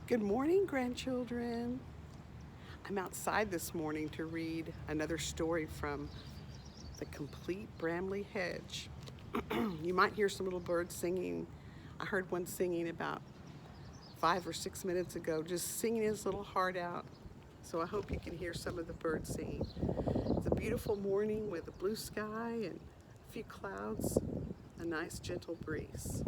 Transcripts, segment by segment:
Good morning, grandchildren. I'm outside this morning to read another story from the complete Brambly Hedge. You might hear some little birds singing. I heard one singing about 5 or 6 minutes ago, just singing his little heart out. So I hope you can hear some of the birds singing. It's a beautiful morning with a blue sky and a few clouds, a nice gentle breeze.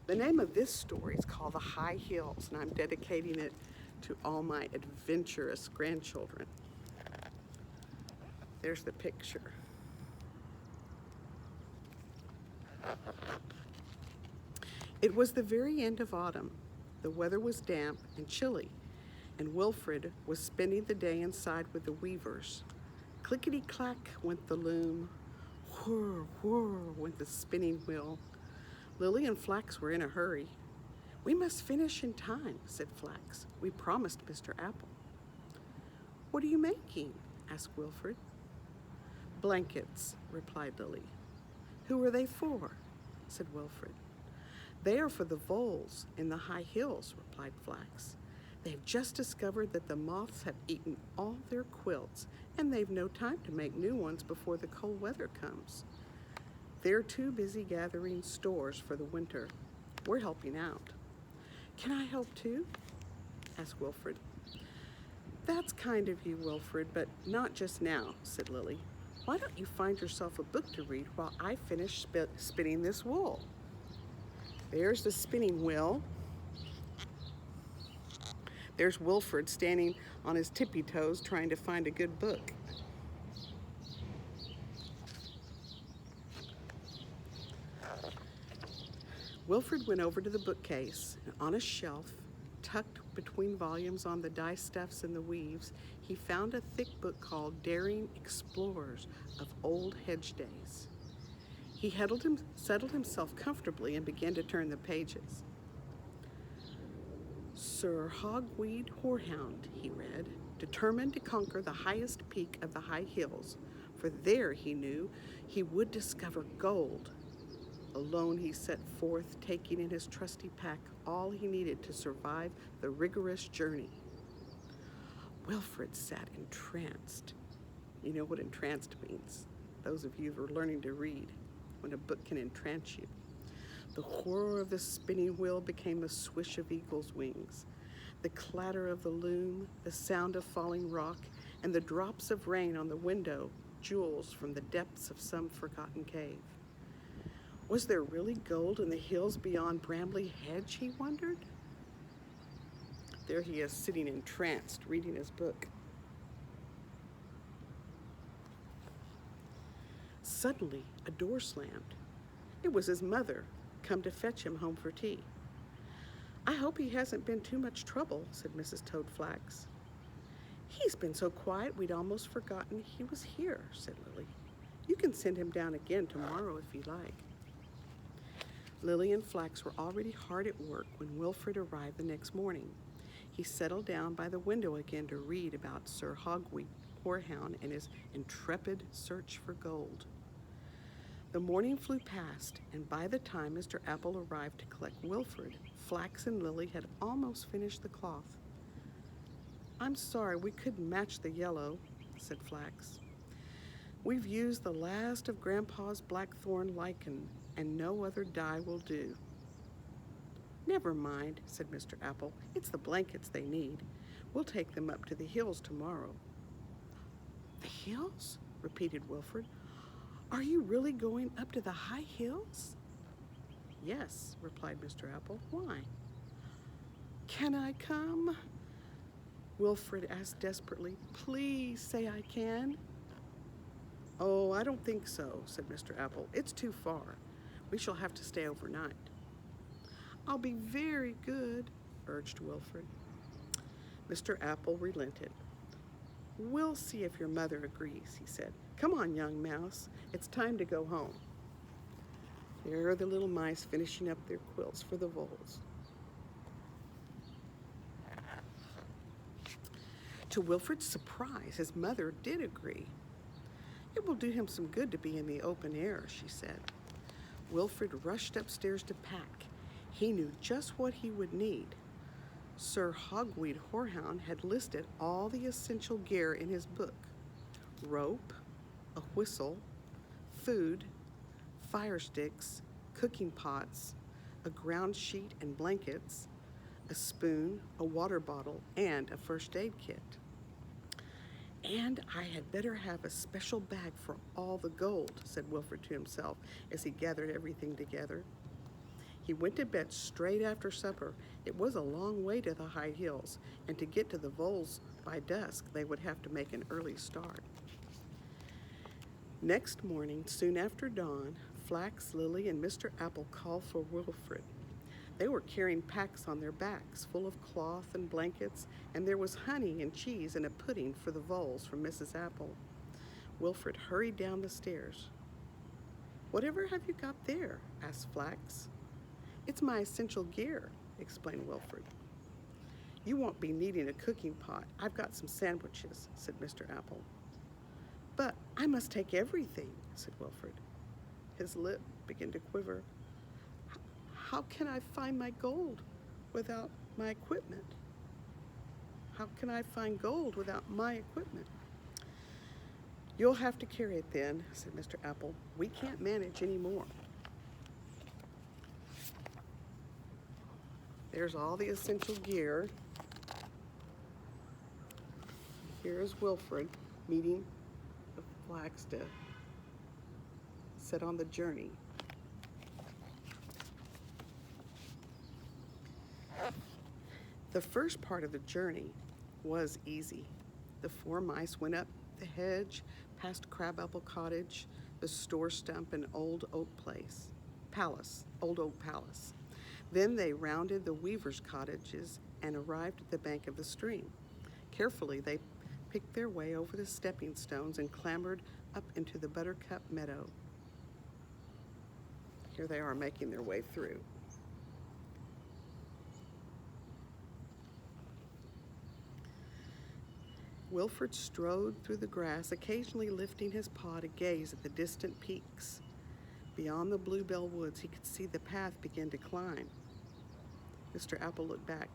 The name of this story is called The High Hills, and I'm dedicating it to all my adventurous grandchildren. There's the picture. It was the very end of autumn. The weather was damp and chilly, and Wilfred was spending the day inside with the weavers. Clickety-clack went the loom. Whir, whir went the spinning wheel. Lily and Flax were in a hurry. "We must finish in time," said Flax. "We promised Mr. Apple." "What are you making?" asked Wilfred. "Blankets," replied Lily. "Who are they for?" said Wilfred. "They are for the voles in the high hills," replied Flax. "They have just discovered that the moths have eaten all their quilts, and they've no time to make new ones before the cold weather comes. They're too busy gathering stores for the winter. We're helping out." "Can I help too?" asked Wilfred. "That's kind of you, Wilfred, but not just now," said Lily. "Why don't you find yourself a book to read while I finish spinning this wool?" There's the spinning wheel. There's Wilfred standing on his tippy toes trying to find a good book. Wilfred went over to the bookcase, and on a shelf, tucked between volumes on the dye stuffs and the weaves, he found a thick book called Daring Explorers of Old Hedge Days. He settled himself comfortably and began to turn the pages. "Sir Hogweed Horehound," he read, "determined to conquer the highest peak of the high hills, for there, he knew, he would discover gold. Alone he set forth, taking in his trusty pack all he needed to survive the rigorous journey." Wilfred sat entranced. You know what entranced means, those of you who are learning to read, when a book can entrance you. The whir of the spinning wheel became the swish of eagle's wings, the clatter of the loom, the sound of falling rock, and the drops of rain on the window, jewels from the depths of some forgotten cave. Was there really gold in the hills beyond Brambly Hedge, he wondered? There he is, sitting entranced, reading his book. Suddenly, a door slammed. It was his mother, come to fetch him home for tea. "I hope he hasn't been too much trouble," said Mrs. Toad Flax. "He's been so quiet we'd almost forgotten he was here," said Lily. "You can send him down again tomorrow if you like." Lily and Flax were already hard at work when Wilfred arrived the next morning. He settled down by the window again to read about Sir Hogweed Horehound and his intrepid search for gold. The morning flew past, and by the time Mr. Apple arrived to collect Wilfred, Flax and Lily had almost finished the cloth. "I'm sorry we couldn't match the yellow," said Flax. "We've used the last of Grandpa's blackthorn lichen, and no other dye will do." "Never mind," said Mr. Apple. "It's the blankets they need. We'll take them up to the hills tomorrow." "The hills?" repeated Wilfred. "Are you really going up to the high hills?" "Yes," replied Mr. Apple. "Why?" "Can I come?" Wilfred asked desperately. "Please say I can." "Oh, I don't think so," said Mr. Apple. "It's too far. We shall have to stay overnight." "I'll be very good," urged Wilfred. Mr. Apple relented. "We'll see if your mother agrees," he said. "Come on, young mouse. It's time to go home." There are the little mice finishing up their quilts for the voles. To Wilfred's surprise, his mother did agree. "It will do him some good to be in the open air," she said. Wilfred rushed upstairs to pack. He knew just what he would need. Sir Hogweed Horehound had listed all the essential gear in his book: rope, a whistle, food, fire sticks, cooking pots, a ground sheet and blankets, a spoon, a water bottle, and a first aid kit. And I had better have a special bag for all the gold, said Wilfred to himself as he gathered everything together. He went to bed straight after supper. It was a long way to the high hills, and to get to the Voles by dusk, they would have to make an early start. Next morning, soon after dawn, Flax, Lily, and Mr. Apple called for Wilfred. They were carrying packs on their backs full of cloth and blankets, and there was honey and cheese and a pudding for the Voles from Mrs. Apple. Wilfred hurried down the stairs. "Whatever have you got there?" asked Flax. "It's my essential gear," explained Wilfred. "You won't be needing a cooking pot. I've got some sandwiches," said Mr. Apple. "But I must take everything," said Wilfred. His lip began to quiver. "How can I find my gold without my equipment? How can I find gold without my equipment?" "You'll have to carry it then," said Mr. Apple. "We can't manage any more." There's all the essential gear. Here's Wilfred meeting the Flax to set on the journey. The first part of the journey was easy. The four mice went up the hedge, past Crabapple Cottage, the store stump, and Old Oak Palace. Then they rounded the weavers' cottages and arrived at the bank of the stream. Carefully, they picked their way over the stepping stones and clambered up into the buttercup meadow. Here they are making their way through. Wilfred strode through the grass, occasionally lifting his paw to gaze at the distant peaks. Beyond the bluebell woods, he could see the path begin to climb. Mr. Apple looked back.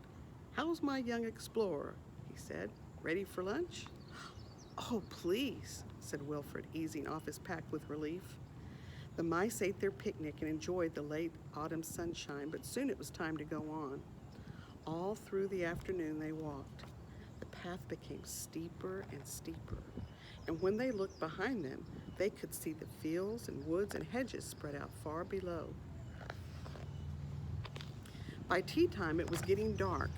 "How's my young explorer?" he said. "Ready for lunch?" "Oh, please," said Wilfred, easing off his pack with relief. The mice ate their picnic and enjoyed the late autumn sunshine, but soon it was time to go on. All through the afternoon they walked. The path became steeper and steeper, and when they looked behind them, they could see the fields and woods and hedges spread out far below. By tea time, it was getting dark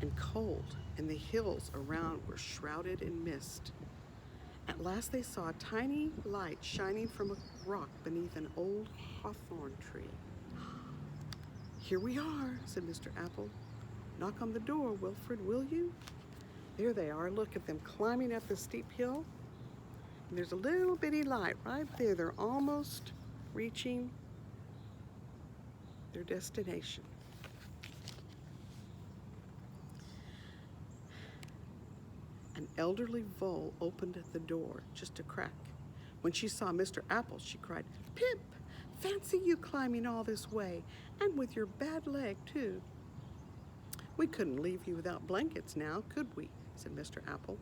and cold, and the hills around were shrouded in mist. At last they saw a tiny light shining from a rock beneath an old hawthorn tree. "Here we are," said Mr. Apple. "Knock on the door, Wilfred, will you?" There they are. Look at them climbing up the steep hill. And there's a little bitty light right there. They're almost reaching their destination. An elderly vole opened the door just a crack. When she saw Mr. Apple, she cried, "Pip, fancy you climbing all this way, and with your bad leg, too." "We couldn't leave you without blankets now, could we?" said Mr. Apple.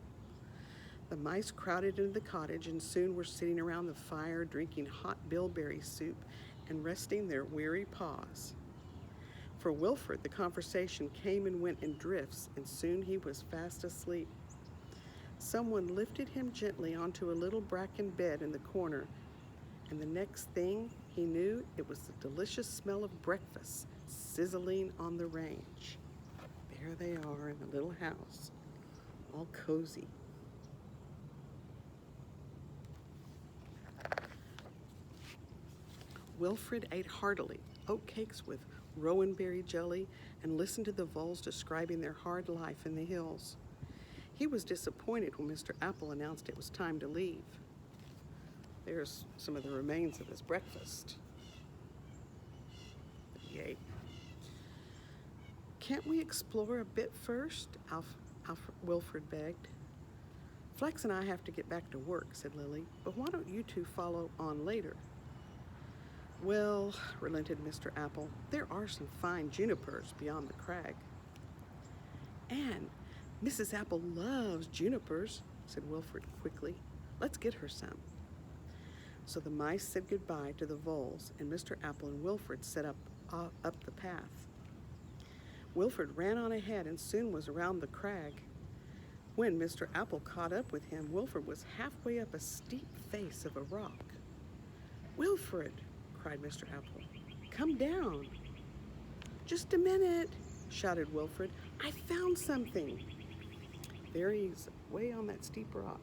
The mice crowded into the cottage and soon were sitting around the fire, drinking hot bilberry soup and resting their weary paws. For Wilfred, the conversation came and went in drifts, and soon he was fast asleep. Someone lifted him gently onto a little bracken bed in the corner, and the next thing he knew, it was the delicious smell of breakfast sizzling on the range. There they are in the little house, all cozy. Wilfred ate heartily oatcakes with rowanberry jelly and listened to the voles describing their hard life in the hills. He was disappointed when Mr. Apple announced it was time to leave. There's some of the remains of his breakfast that he ate. "Can't we explore a bit first?" Wilfred begged. "Flex and I have to get back to work," said Lily, "but why don't you two follow on later?" "Well," relented Mr. Apple, "there are some fine junipers beyond the crag." Anne, Mrs. Apple loves junipers, said Wilfred quickly. Let's get her some. So the mice said goodbye to the voles, and Mr. Apple and Wilfred set up the path. Wilfred ran on ahead and soon was around the crag. When Mr. Apple caught up with him, Wilfred was halfway up a steep face of a rock. Wilfred, cried Mr. Apple, come down. Just a minute, shouted Wilfred. I found something. There he is, way on that steep rock.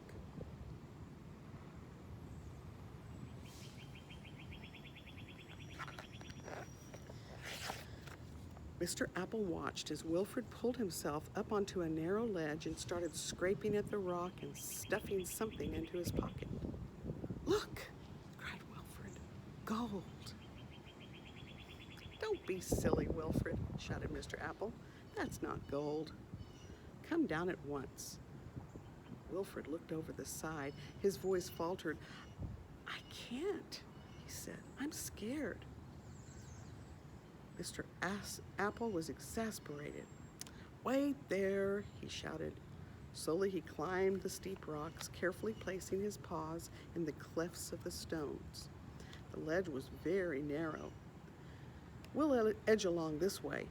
Mr. Apple watched as Wilfred pulled himself up onto a narrow ledge and started scraping at the rock and stuffing something into his pocket. Look, cried Wilfred, gold. Don't be silly, Wilfred, shouted Mr. Apple. That's not gold. Come down at once. Wilfred looked over the side. His voice faltered. I can't, he said. I'm scared. Mr. Apple was exasperated. Wait there, he shouted. Slowly he climbed the steep rocks, carefully placing his paws in the clefts of the stones. The ledge was very narrow. We'll edge along this way.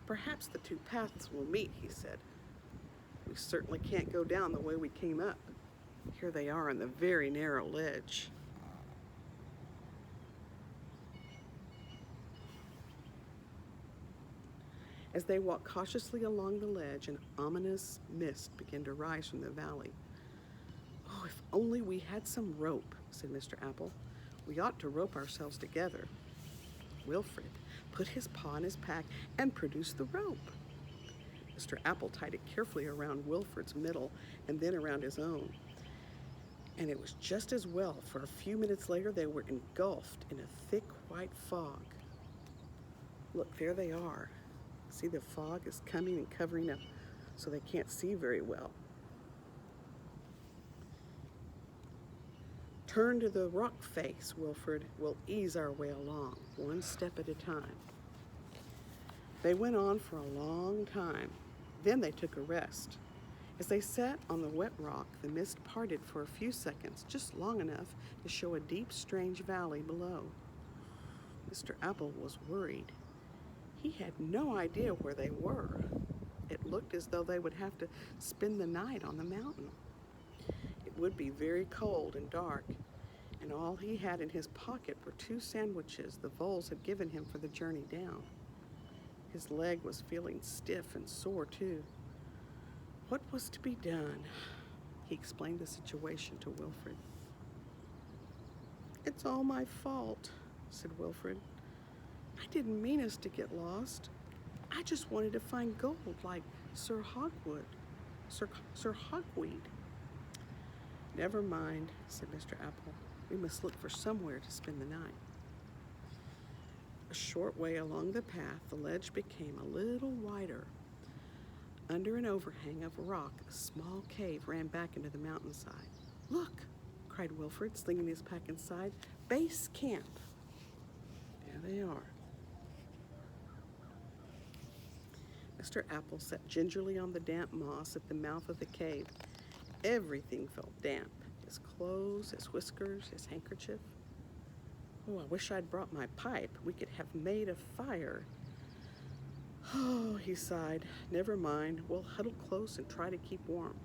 Perhaps the two paths will meet, he said. We certainly can't go down the way we came up. Here they are on the very narrow ledge. As they walked cautiously along the ledge, an ominous mist began to rise from the valley. Oh, if only we had some rope, said Mr. Apple. We ought to rope ourselves together. Wilfred put his paw in his pack and produced the rope. Mr. Apple tied it carefully around Wilfred's middle and then around his own. And it was just as well, for a few minutes later they were engulfed in a thick white fog. Look, there they are. See, the fog is coming and covering up so they can't see very well. Turn to the rock face, Wilfred. We'll ease our way along, one step at a time. They went on for a long time. Then they took a rest. As they sat on the wet rock, the mist parted for a few seconds, just long enough to show a deep, strange valley below. Mr. Apple was worried. He had no idea where they were. It looked as though they would have to spend the night on the mountain. It would be very cold and dark, and all he had in his pocket were 2 sandwiches the voles had given him for the journey down. His leg was feeling stiff and sore, too. What was to be done? He explained the situation to Wilfred. It's all my fault, said Wilfred. I didn't mean us to get lost. I just wanted to find gold like Sir Hogweed. Never mind, said Mr. Apple. We must look for somewhere to spend the night. A short way along the path, the ledge became a little wider. Under an overhang of rock, a small cave ran back into the mountainside. Look, cried Wilfred, slinging his pack inside. Base camp. There they are. Mr. Apple sat gingerly on the damp moss at the mouth of the cave. Everything felt damp. His clothes, his whiskers, his handkerchief. Oh, I wish I'd brought my pipe. We could have made a fire. Oh, he sighed. Never mind. We'll huddle close and try to keep warm.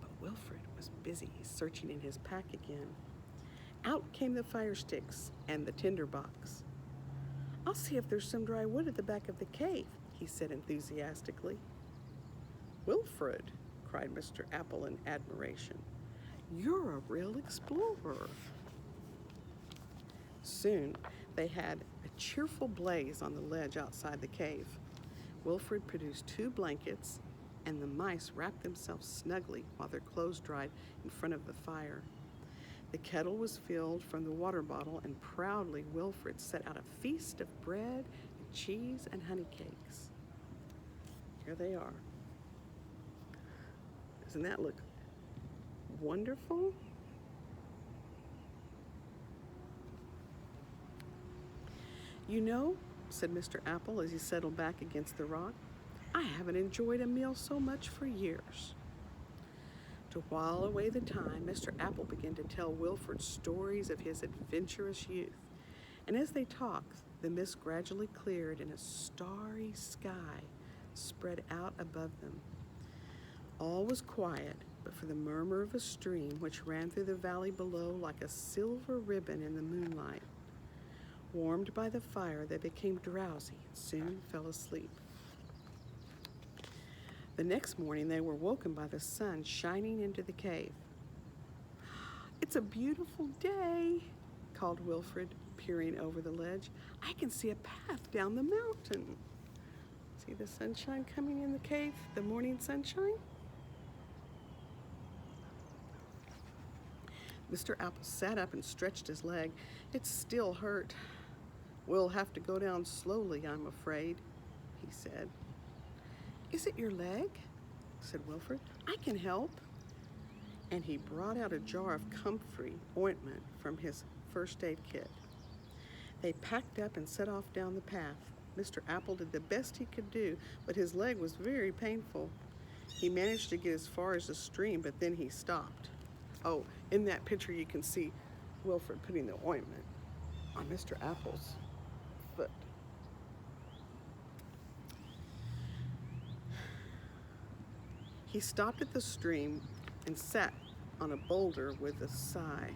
But Wilfred was busy searching in his pack again. Out came the fire sticks and the tinder box. I'll see if there's some dry wood at the back of the cave, he said enthusiastically. Wilfred, cried Mr. Apple in admiration. You're a real explorer. Soon they had a cheerful blaze on the ledge outside the cave. Wilfred produced 2 blankets, and the mice wrapped themselves snugly while their clothes dried in front of the fire. The kettle was filled from the water bottle, and proudly Wilfred set out a feast of bread and cheese and honey cakes. Here they are. Doesn't that look wonderful? You know, said Mr. Apple as he settled back against the rock, I haven't enjoyed a meal so much for years." To while away the time, Mr. Apple began to tell Wilfred stories of his adventurous youth, and as they talked, the mist gradually cleared and a starry sky spread out above them. All was quiet but for the murmur of a stream which ran through the valley below like a silver ribbon in the moonlight. Warmed by the fire, they became drowsy and soon fell asleep. The next morning, they were woken by the sun shining into the cave. "It's a beautiful day," called Wilfred, peering over the ledge. "I can see a path down the mountain." See the sunshine coming in the cave, the morning sunshine? Mr. Apple sat up and stretched his leg. It still hurt. "We'll have to go down slowly, I'm afraid," he said. "Is it your leg?" said Wilfred. "I can help." And he brought out a jar of comfrey ointment from his first aid kit. They packed up and set off down the path. Mr. Apple did the best he could do, but his leg was very painful. He managed to get as far as the stream, but then he stopped. Oh, in that picture you can see Wilfred putting the ointment on Mr. Apple's foot. He stopped at the stream and sat on a boulder with a sigh.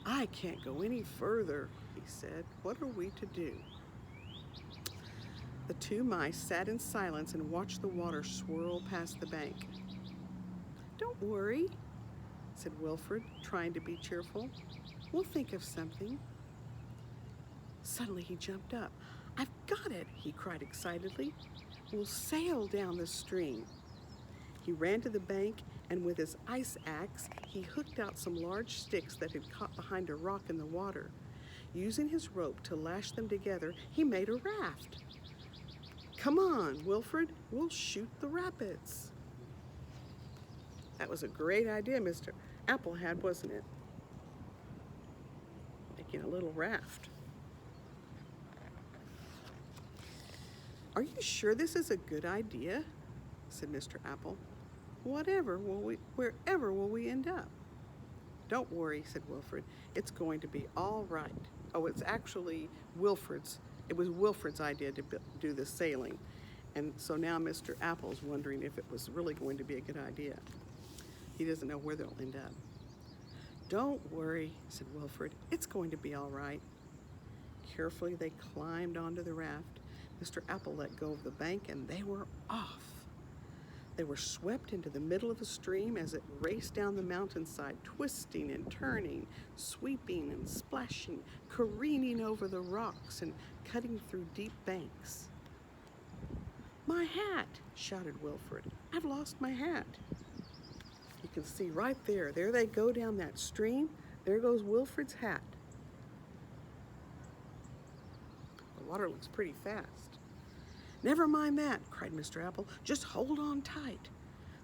"I can't go any further," he said. "What are we to do?" The two mice sat in silence and watched the water swirl past the bank. "Don't worry," said Wilfred, trying to be cheerful. "We'll think of something." Suddenly he jumped up. "I've got it," he cried excitedly. "We'll sail down the stream." He ran to the bank, and with his ice axe, he hooked out some large sticks that had caught behind a rock in the water. Using his rope to lash them together, he made a raft. "Come on, Wilfred, we'll shoot the rapids." That was a great idea Mr. Apple had, wasn't it? Making a little raft. "Are you sure this is a good idea?" said Mr. Apple. Wherever will we end up?" "Don't worry," said Wilfred. "It's going to be all right." Oh, it's actually Wilfred's. It was Wilfred's idea to do the sailing. And so now Mr. Apple's wondering if it was really going to be a good idea. He doesn't know where they'll end up. "Don't worry," said Wilfred. "It's going to be all right." Carefully they climbed onto the raft. Mr. Apple let go of the bank and they were off. They were swept into the middle of a stream as it raced down the mountainside, twisting and turning, sweeping and splashing, careening over the rocks and cutting through deep banks. "My hat!" shouted Wilfred. "I've lost my hat." You can see right there. There they go down that stream. There goes Wilfred's hat. The water looks pretty fast. "Never mind that," cried Mr. Apple. "Just hold on tight.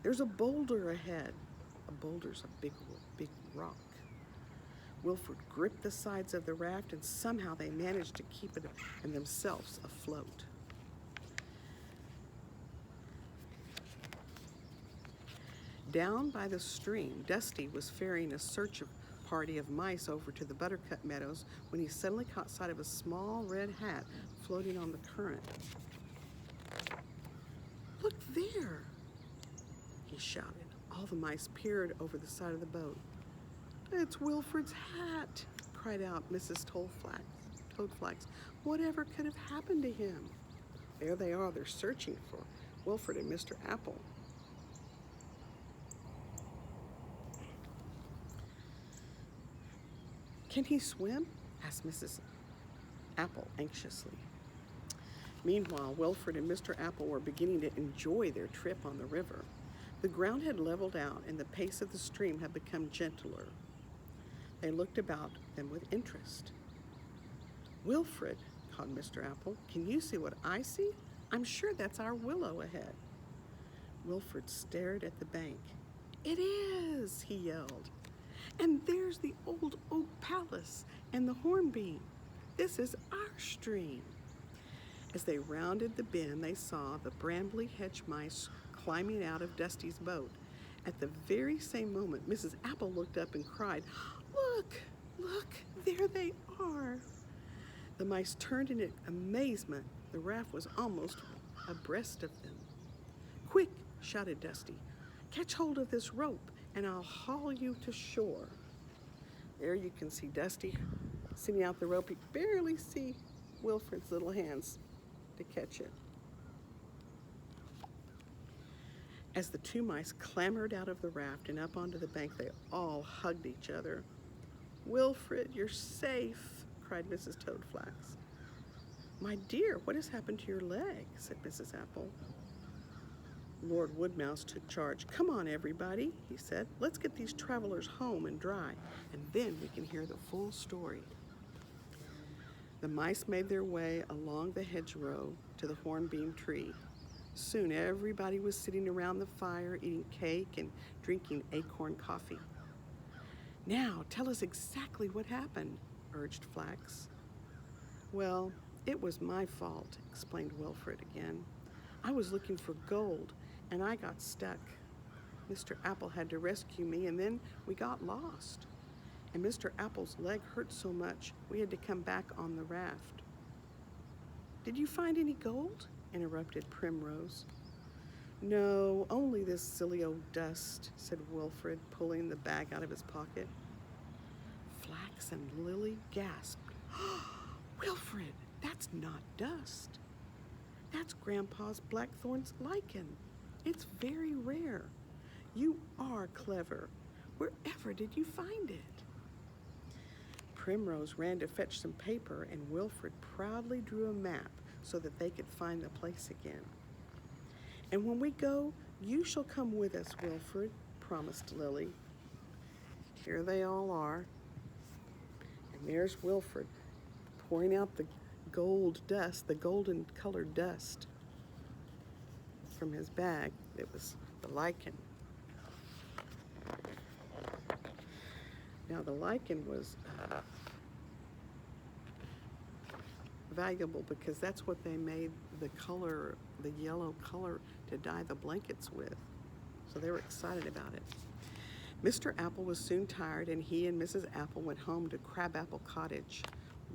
There's a boulder ahead." A boulder's a big rock. Wilfred gripped the sides of the raft and somehow they managed to keep it and themselves afloat. Down by the stream, Dusty was ferrying a search party of mice over to the buttercup meadows when he suddenly caught sight of a small red hat floating on the current. "Look there!" he shouted. All the mice peered over the side of the boat. "It's Wilfred's hat!" cried out Mrs. Toadflax. "Whatever could have happened to him?" There they are, they're searching for Wilfred and Mr. Apple. "Can he swim?" asked Mrs. Apple anxiously. Meanwhile, Wilfred and Mr. Apple were beginning to enjoy their trip on the river. The ground had leveled out and the pace of the stream had become gentler. They looked about them with interest. "Wilfred," called Mr. Apple, "can you see what I see? I'm sure that's our willow ahead." Wilfred stared at the bank. "It is!" he yelled. "And there's the old oak palace and the hornbeam. This is our stream." As they rounded the bend, they saw the Brambly hedge mice climbing out of Dusty's boat. At the very same moment, Mrs. Apple looked up and cried, "Look, look, there they are." The mice turned in amazement. The raft was almost abreast of them. "Quick," shouted Dusty, "catch hold of this rope and I'll haul you to shore." There you can see Dusty sending out the rope. You barely see Wilfred's little hands to catch it. As the two mice clambered out of the raft and up onto the bank, they all hugged each other. "Wilfred, you're safe," cried Mrs. Toadflax. "My dear, what has happened to your leg?" said Mrs. Apple. Lord Woodmouse took charge. "Come on, everybody," he said. "Let's get these travelers home and dry, and then we can hear the full story." The mice made their way along the hedgerow to the hornbeam tree. Soon everybody was sitting around the fire, eating cake and drinking acorn coffee. "Now, tell us exactly what happened," urged Flax. "Well, it was my fault," explained Wilfred again. "I was looking for gold, and I got stuck. Mr. Apple had to rescue me, and then we got lost. And Mr. Apple's leg hurt so much, we had to come back on the raft." "Did you find any gold?" interrupted Primrose. "No, only this silly old dust," said Wilfred, pulling the bag out of his pocket. Flax and Lily gasped. "Wilfred, that's not dust. That's Grandpa's blackthorn's lichen. It's very rare. You are clever. Wherever did you find it?" Primrose ran to fetch some paper, and Wilfred proudly drew a map so that they could find the place again. "And when we go, you shall come with us, Wilfred," promised Lily. Here they all are. And there's Wilfred pouring out the gold dust, the golden colored dust from his bag. It was the lichen. Now the lichen was valuable because that's what they made the color, the yellow color, to dye the blankets with. So they were excited about it. Mr. Apple was soon tired, and he and Mrs. Apple went home to Crabapple Cottage.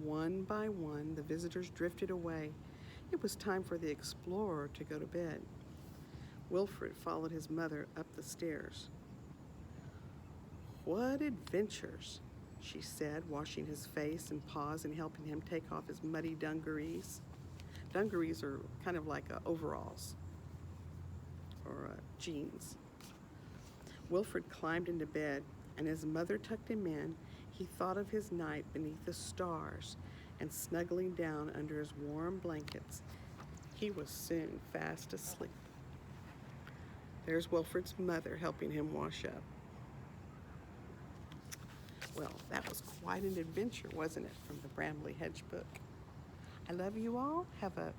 One by one, the visitors drifted away. It was time for the explorer to go to bed. Wilfred followed his mother up the stairs. "What adventures," she said, washing his face and paws and helping him take off his muddy dungarees. Dungarees are kind of like overalls or jeans. Wilfred climbed into bed, and as mother tucked him in, he thought of his night beneath the stars, and snuggling down under his warm blankets, he was soon fast asleep. There's Wilfred's mother helping him wash up. Well, that was quite an adventure, wasn't it, from the Brambly Hedge book. I love you all. Have a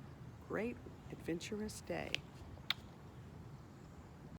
great, adventurous day.